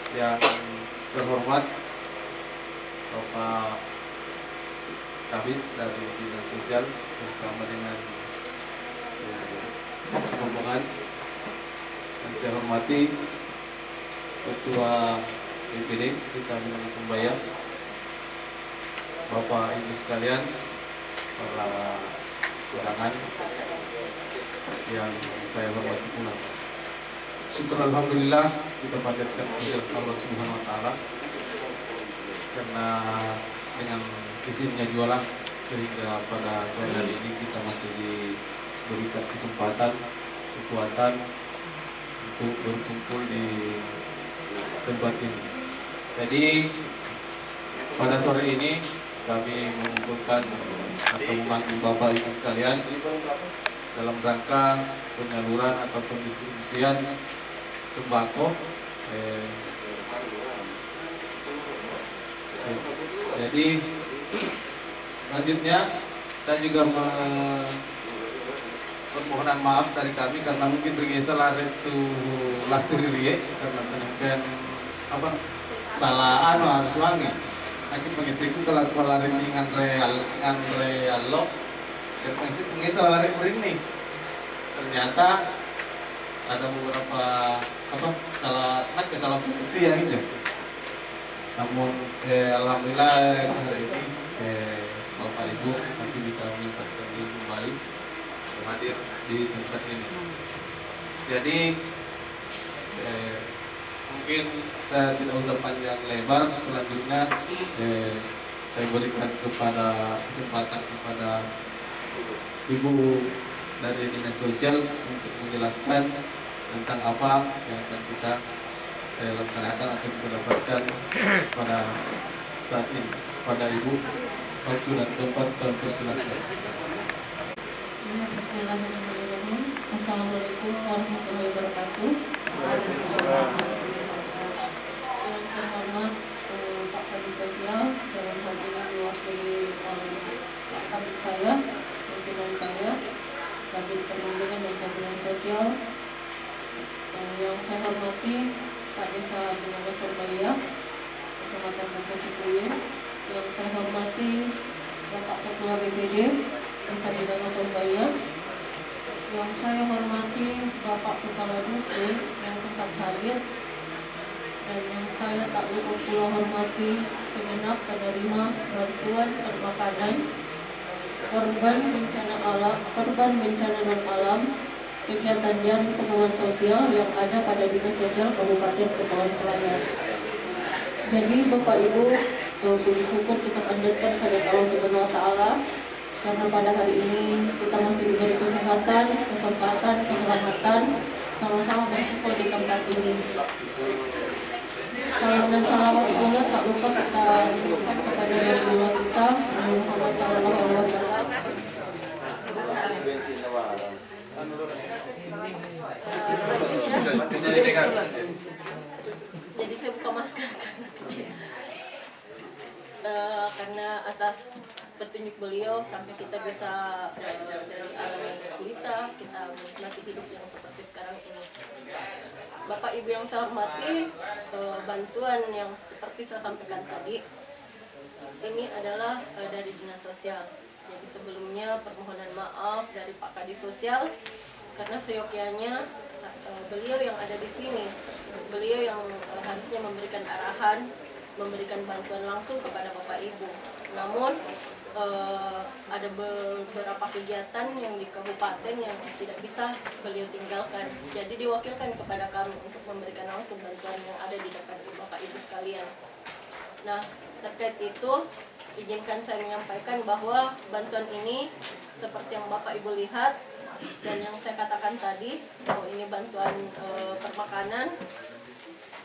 Yang terhormat Bapak Kabid dari Dinas Sosial bersama dengan rombongan, dan saya hormati Ketua BPD Desa Binanga Sembaya, Bapak Ibu sekalian, para undangan yang saya hormati pula. Syukur alhamdulillah kita panjatkan kehadirat Allah Subhanahu wa taala, karena dengan izinnya jualan sehingga pada sore hari ini kita masih diberikan kesempatan, kekuatan untuk berkumpul di tempat ini. Jadi pada sore ini kami mengumpulkan atau memanggil Bapak Ibu sekalian dalam rangka penyaluran atau pendistribusian sembako. Jadi selanjutnya saya juga permohonan maaf dari kami karena mungkin tergeser itu lasiririe karena penyampaian apa salah harus wangi. Aku pengistriku kalau lari dengan real lo, dan pengisar lari ini ternyata ada beberapa salah bukti yang ini. Namun alhamdulillah hari ini Bapak Ibu masih bisa menyampaikan kembali hadir di tempat ini. Jadi mungkin saya tidak usah panjang lebar. Selanjutnya saya berikan kesempatan kepada Ibu dari Dinas Sosial untuk menjelaskan tentang apa yang akan kita laksanakan atau kita dapatkan pada saat ini. Pada Ibu, waktu dan tempat persilakan. Bismillahirrahmanirrahim. Assalamualaikum warahmatullahi wabarakatuh. Yang terhormat Pak Kabid Sosial, dalam hal ini diwakili oleh Pak Kabid saya, pimpinan saya, Kabid Perlindungan dan Jaminan Sosial. Yang saya hormati Pak Desa Binanga Sembaya, Kecamatan Bukit. Yang saya hormati Bapak Ketua BPD Desa Binanga Sembaya. Yang saya hormati Bapak Kepala Dusun yang sempat hadir, dan yang saya tak lupa pula hormati segenap penerima bantuan permakanan korban bencana non alam kegiatan jaring pengawas sosial yang ada pada Dinas Sosial Kabupaten Kepulauan Selayar. Jadi Bapak Ibu, bersyukur kita panjatkan kepada Allah Subhanahu wa taala karena pada hari ini kita masih diberi kesehatan, keselamatan, sama-sama berkumpul di tempat ini. Salam dan salawat pula tak lupa kita berikan kepada Rasulullah kita Muhammad sallallahu alaihi wasallam. Jadi saya buka masker karena atas petunjuk beliau sampai kita bisa dari alam yang gulita kita menikmati hidup yang seperti sekarang ini. Bapak Ibu yang saya hormati, bantuan yang seperti saya sampaikan tadi ini adalah dari Dinas Sosial. Jadi sebelumnya permohonan maaf dari Pak Kadis Sosial karena seyogyanya beliau yang ada di sini, beliau yang harusnya memberikan arahan, memberikan bantuan langsung kepada Bapak Ibu. Namun ada beberapa kegiatan yang di kabupaten yang tidak bisa beliau tinggalkan. Jadi diwakilkan kepada kami untuk memberikan langsung bantuan yang ada di depan Bapak Ibu sekalian. Nah, terkait itu izinkan saya menyampaikan bahwa bantuan ini seperti yang Bapak Ibu lihat dan yang saya katakan tadi bahwa ini bantuan permakanan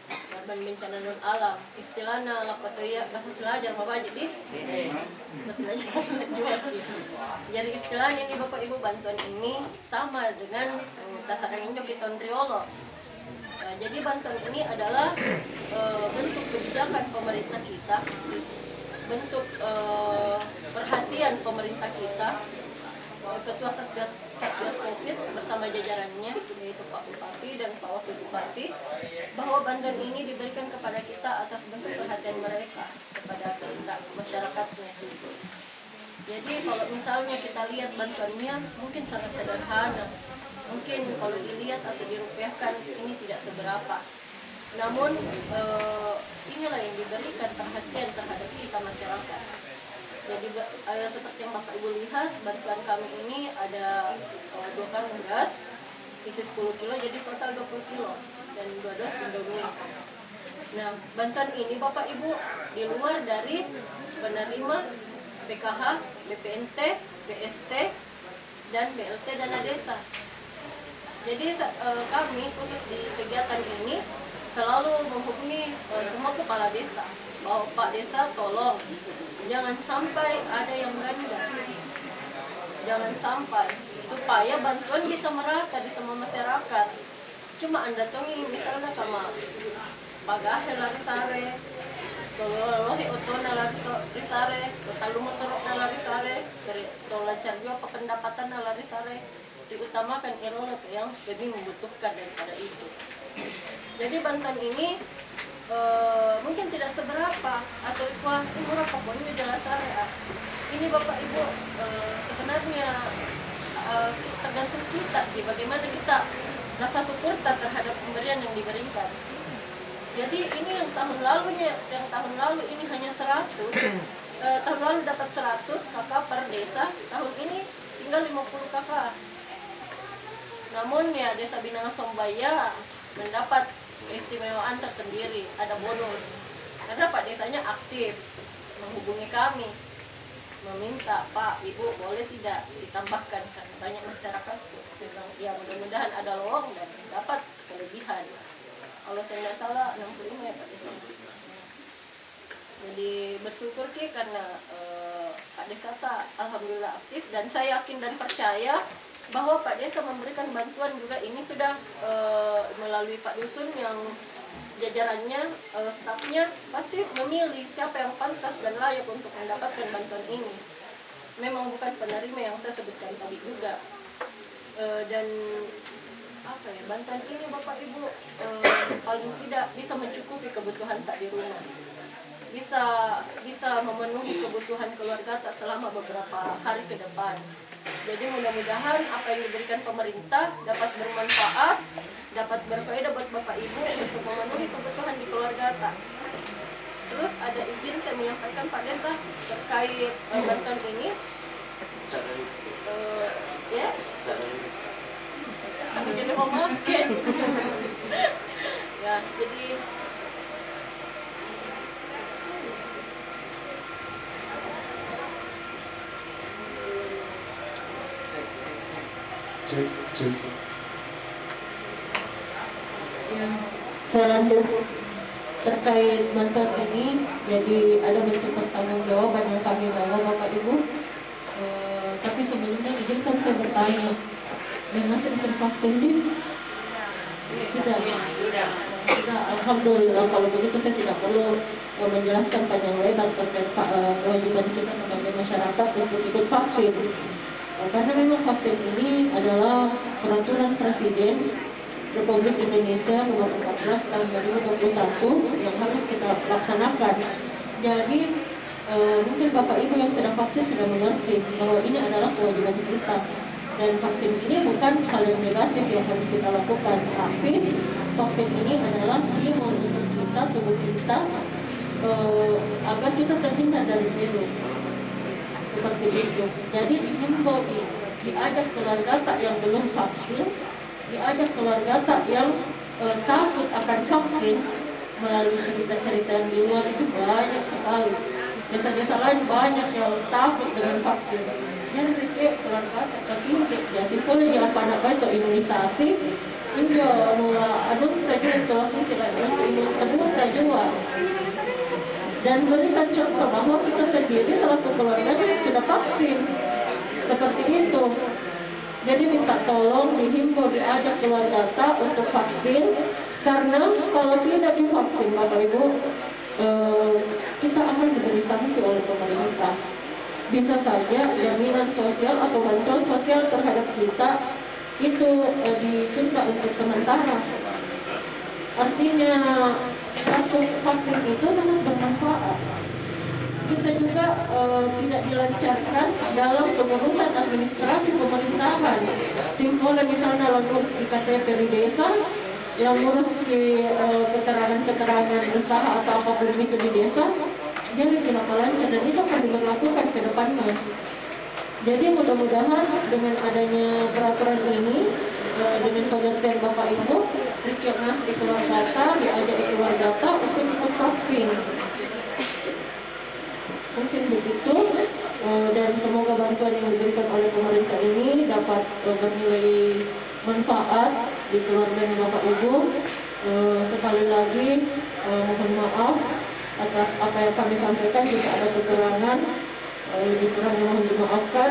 korban bencana non alam. Istilahnya lapatoya bahasa Selajar Bapak jadi bahasa Selajar. Jadi istilahnya ini Bapak Ibu bantuan ini sama dengan dasar angin Jokiton Riolo. Jadi bantuan ini adalah bentuk kebijakan pemerintah kita, bentuk perhatian pemerintah kita Ketua Satgas COVID bersama jajarannya, yaitu Pak Bupati dan Pak Wakil Bupati, bahwa bantuan ini diberikan kepada kita atas bentuk perhatian mereka kepada kita, masyarakatnya. Jadi kalau misalnya kita lihat bantuannya mungkin sangat sederhana, mungkin kalau dilihat atau dirupiahkan ini tidak seberapa. Namun inilah yang diberikan perhatian terhadap kita masyarakat. Jadi seperti yang Bapak Ibu lihat, bantuan kami ini ada 2 karung beras, isi 10 kilo, jadi total 20 kilo, dan 2 dos Indomie. Nah, bantuan ini Bapak Ibu di luar dari penerima PKH, BPNT, BST, dan BLT dana desa. Jadi kami khusus di kegiatan ini selalu menghubungi semua kepala desa bahwa Pak Desa tolong jangan sampai ada yang ganda, jangan sampai, supaya bantuan bisa merata di semua masyarakat. Cuma Anda tongi misalnya sama pagahe lari sare, tolohe otona lari sare, talu motorok lari sare, lancar juga pendapatan lari sare, diutamakan erolot yang lebih membutuhkan daripada itu. Jadi bantuan ini mungkin tidak seberapa atau wah ini murah pokoknya jelas area. Ini Bapak Ibu sebenarnya tergantung kita bagaimana kita rasa syukur terhadap pemberian yang diberikan. Jadi ini yang tahun lalu ini hanya 100, tahun lalu dapat 100 KK per desa, tahun ini tinggal 50 KK. Namun ya Desa Binanga Sombaya mendapat keistimewaan tersendiri, ada bonus karena Pak Desanya aktif menghubungi kami meminta, Pak Ibu boleh tidak ditambahkan, karena banyak masyarakat yang mudah-mudahan ada lowong dan dapat kelebihan. Kalau saya tidak salah 65 ya Pak Desa. Jadi bersyukur Ki karena Pak Desa alhamdulillah aktif, dan saya yakin dan percaya bahwa Pak Desa memberikan bantuan juga ini sudah melalui Pak Dusun yang jajarannya, stafnya pasti memilih siapa yang pantas dan layak untuk mendapatkan bantuan ini. Memang bukan penerima yang saya sebutkan tadi juga. Dan apa ya, bantuan ini Bapak Ibu paling tidak bisa mencukupi kebutuhan tak di rumah. Bisa memenuhi kebutuhan keluarga tak selama beberapa hari ke depan. Jadi mudah-mudahan apa yang diberikan pemerintah dapat bermanfaat, dapat berfaedah buat Bapak Ibu untuk memenuhi kebutuhan di keluarga tak. Terus ada izin saya menyampaikan Pak Desa terkait bantuan ini. Ya, aku jadi mau makan. Ya, jadi saya lanjut terkait bantuan ini. Jadi ada bentuk pertanggungjawaban yang kami bawa Bapak Ibu. Tapi sebelumnya izinkan saya bertanya, mengatur vaksin ini sudah. Alhamdulillah, kalau begitu saya tidak perlu menjelaskan panjang lebar terkait kewajiban kita sebagai masyarakat untuk ikut vaksin. Karena memang vaksin ini adalah peraturan Presiden Republik Indonesia nomor 14 tahun 2021 yang harus kita laksanakan. Jadi mungkin Bapak Ibu yang sudah vaksin sudah mengerti bahwa ini adalah kewajiban kita, dan vaksin ini bukan hal yang negatif yang harus kita lakukan, tapi vaksin ini adalah imun untuk kita, tubuh kita, agar kita terhindar dari virus seperti itu. Jadi dihimbau, diajak keluarga tak yang belum vaksin, diajak keluarga tak yang takut akan vaksin. Melalui cerita-cerita yang di luar itu banyak sekali. Desa-desa lain banyak yang takut dengan vaksin. Yang rike keluarga tak ini jadi boleh di apa anak itu imunisasi. Indio nula anu tadi itu langsung tidak imun tersebut juga. Dan berikan contoh bahwa kita sendiri selaku keluarga yang sudah vaksin seperti itu. Jadi minta tolong dihimbau, diajak keluarga tak untuk vaksin, karena kalau tidak divaksin Bapak Ibu, kita akan diberi sanksi oleh pemerintah. bisa saja jaminan sosial atau bantuan sosial terhadap kita itu ditunda untuk sementara. Artinya satu vaksin itu sangat bermanfaat. Kita juga tidak dilancarkan dalam pengurusan administrasi pemerintahan. Simpelnya misalnya yang ngurus di KTP di desa, yang ngurus di keterangan-keterangan usaha atau apapun itu di desa, jadi kenapa lancar, dan itu akan diberlakukan ke depannya. Jadi mudah-mudahan dengan adanya peraturan ini, dengan pengertian Bapak Ibu, Riketnas di keluarga data, diajak di keluarga data untuk ikut vaksin. Mungkin begitu, dan semoga bantuan yang diberikan oleh pemerintah ini dapat bernilai manfaat di keluarganya Bapak Ibu. Sekali lagi mohon maaf atas apa yang kami sampaikan, jika ada kekurangan lebih kurangnya mohon dimaafkan.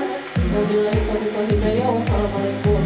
Wabillahi taufiq wal hidayah. Wassalamualaikum.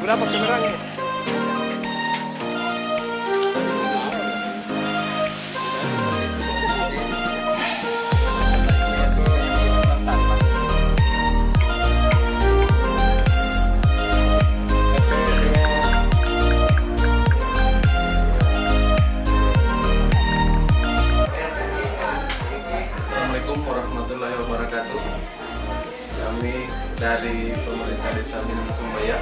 Berapa kameranya? Assalamualaikum warahmatullahi wabarakatuh. Kami dari pemerintah Desa Minang Sumbaya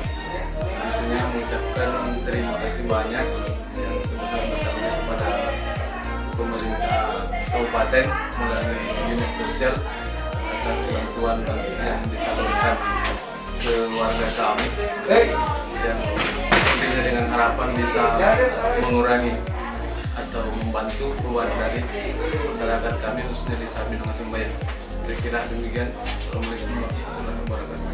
tentunya mengucapkan terima kasih banyak yang sebesar-besarnya kepada pemerintah kabupaten melalui dinas sosial atas bantuan yang disalurkan ke warga kami yang tentunya dengan harapan bisa mengurangi atau membantu keluar dari masyarakat kami khususnya Desa Minang Sumbaya. Kira-kira demikian. Assalamualaikum warahmatullahi wabarakatuh.